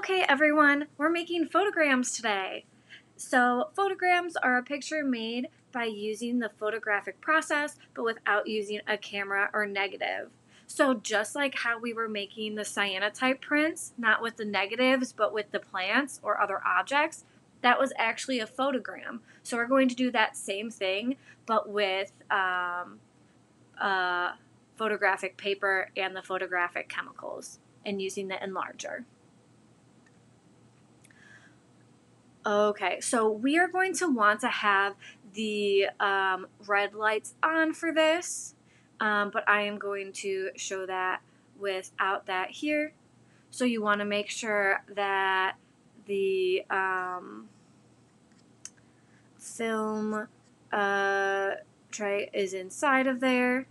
Okay, everyone, we're making photograms today. So photograms are a picture made by using the photographic process, but without using a camera or negative. So just like how we were making the cyanotype prints, not with the negatives, but with the plants or other objects, that was actually a photogram. So we're going to do that same thing, but with photographic paper and the photographic chemicals and using the enlarger. Okay, so we are going to want to have the red lights on for this, but I am going to show that without that here. So you want to make sure that the film tray is inside of there.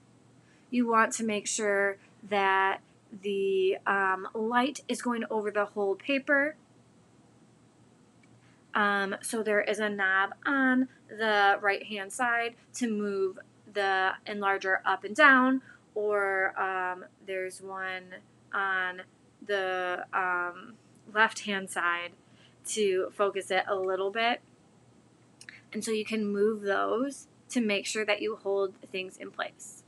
You want to make sure that the light is going over the whole paper. So there is a knob on the right hand side to move the enlarger up and down, or there's one on the left hand side to focus it a little bit. And so you can move those to make sure that you hold things in place,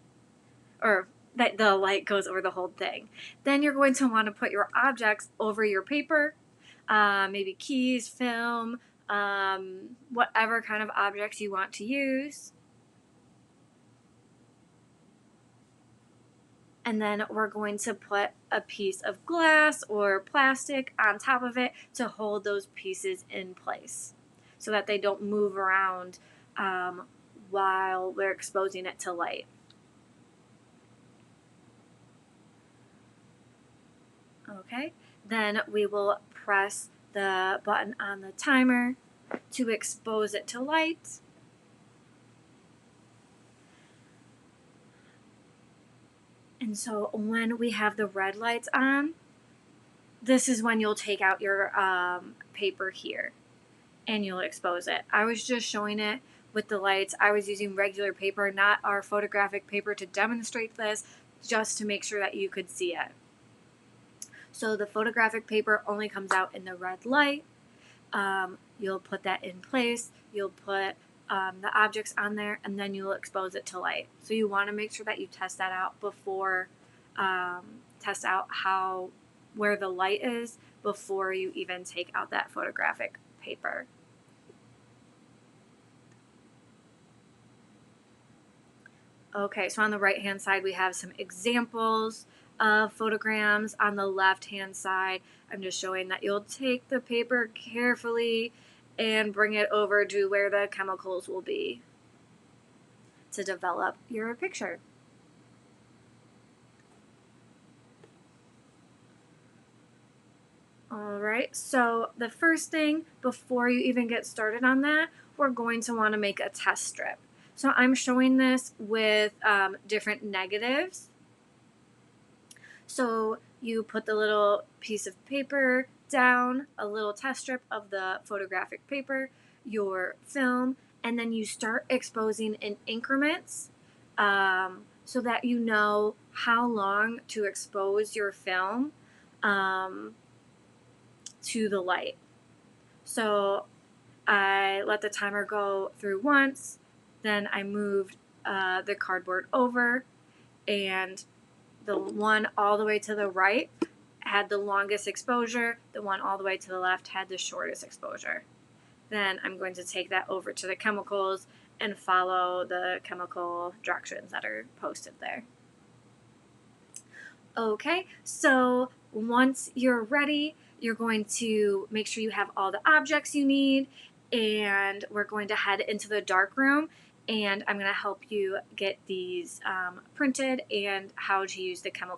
or that the light goes over the whole thing. Then you're going to want to put your objects over your paper, maybe keys, film, whatever kind of objects you want to use. And then we're going to put a piece of glass or plastic on top of it to hold those pieces in place so that they don't move around while we're exposing it to light. Okay, then we will press the button on the timer to expose it to light. And so when we have the red lights on, this is when you'll take out your paper here and you'll expose it. I was just showing it with the lights. I was using regular paper, not our photographic paper, to demonstrate this, just to make sure that you could see it. So the photographic paper only comes out in the red light. You'll put that in place. You'll put the objects on there, and then you'll expose it to light. So you want to make sure that you test that out before, test out where the light is before you even take out that photographic paper. Okay, so on the right hand side we have some examples of photograms. On the left hand side, I'm just showing that you'll take the paper carefully and bring it over to where the chemicals will be to develop your picture. Alright, so the first thing before you even get started on that, we're going to want to make a test strip. So I'm showing this with different negatives. So you put the little piece of paper down, a little test strip of the photographic paper, your film, and then you start exposing in increments so that you know how long to expose your film to the light. So I let the timer go through once, then I moved the cardboard over, and the one all the way to the right had the longest exposure, the one all the way to the left had the shortest exposure. Then I'm going to take that over to the chemicals and follow the chemical directions that are posted there. Okay, so once you're ready, you're going to make sure you have all the objects you need, and we're going to head into the darkroom, and I'm going to help you get these printed and how to use the chemical